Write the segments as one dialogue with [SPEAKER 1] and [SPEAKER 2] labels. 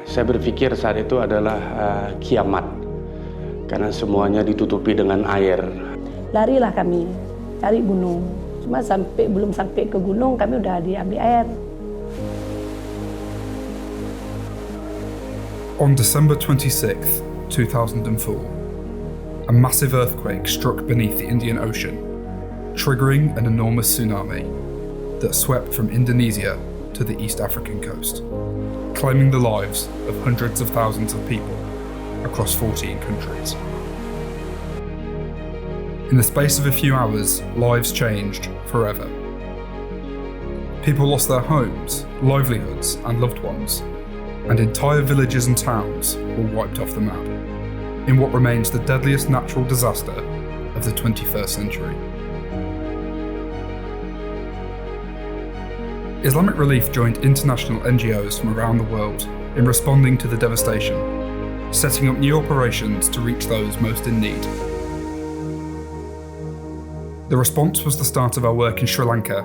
[SPEAKER 1] Saya berpikir saat itu adalah kiamat karena semuanya ditutupi dengan air.
[SPEAKER 2] Larilah kami cari gunung. Cuma belum sampai ke gunung kami udah diambil air.
[SPEAKER 3] On December 26th, 2004, a massive earthquake struck beneath the Indian Ocean, triggering an enormous tsunami that swept from Indonesia to the East African coast, claiming the lives of hundreds of thousands of people across 14 countries. In the space of a few hours, lives changed forever. People lost their homes, livelihoods, and loved ones, and entire villages and towns were wiped off the map in what remains the deadliest natural disaster of the 21st century. Islamic Relief joined international NGOs from around the world in responding to the devastation, setting up new operations to reach those most in need. The response was the start of our work in Sri Lanka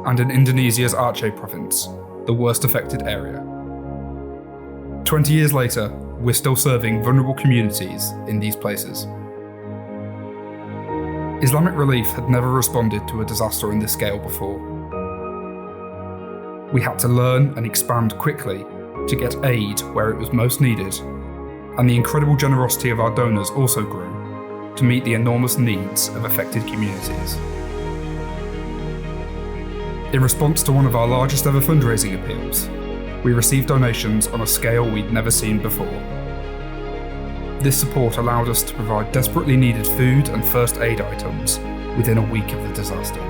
[SPEAKER 3] and in Indonesia's Aceh province, the worst affected area. 20 years later, we're still serving vulnerable communities in these places. Islamic Relief had never responded to a disaster in this scale before. We had to learn and expand quickly to get aid where it was most needed, and the incredible generosity of our donors also grew to meet the enormous needs of affected communities. In response to one of our largest ever fundraising appeals, we received donations on a scale we'd never seen before. This support allowed us to provide desperately needed food and first aid items within a week of the disaster.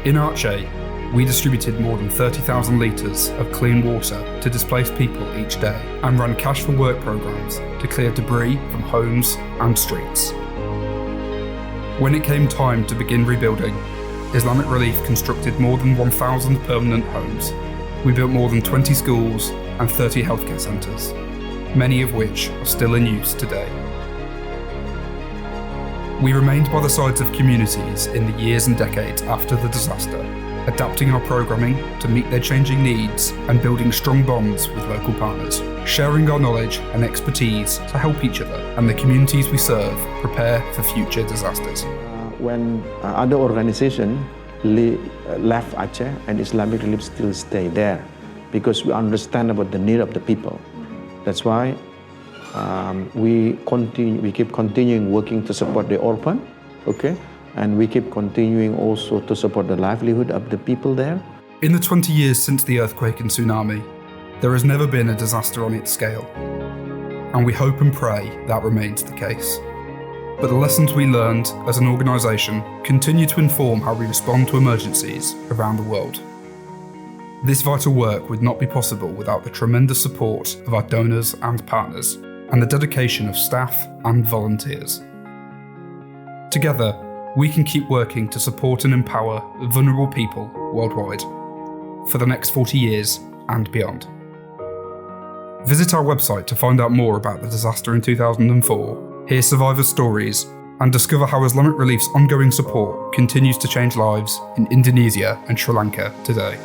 [SPEAKER 3] In Aceh, we distributed more than 30,000 litres of clean water to displaced people each day and ran cash for work programmes to clear debris from homes and streets. When it came time to begin rebuilding, Islamic Relief constructed more than 1,000 permanent homes. We built more than 20 schools and 30 healthcare centres, many of which are still in use today. We remained by the sides of communities in the years and decades after the disaster, adapting our programming to meet their changing needs and building strong bonds with local partners, sharing our knowledge and expertise to help each other and the communities we serve prepare for future disasters.
[SPEAKER 4] When other organizations left Aceh, and Islamic Relief still stay there because we understand about the need of the people. That's why we keep continuing working to support the orphan, okay? And we keep continuing also to support the livelihood of the people there.
[SPEAKER 3] In the 20 years since the earthquake and tsunami, there has never been a disaster on its scale. And we hope and pray that remains the case. But the lessons we learned as an organisation continue to inform how we respond to emergencies around the world. This vital work would not be possible without the tremendous support of our donors and partners, and the dedication of staff and volunteers. Together, we can keep working to support and empower vulnerable people worldwide for the next 40 years and beyond. Visit our website to find out more about the disaster in 2004, hear survivors' stories, and discover how Islamic Relief's ongoing support continues to change lives in Indonesia and Sri Lanka today.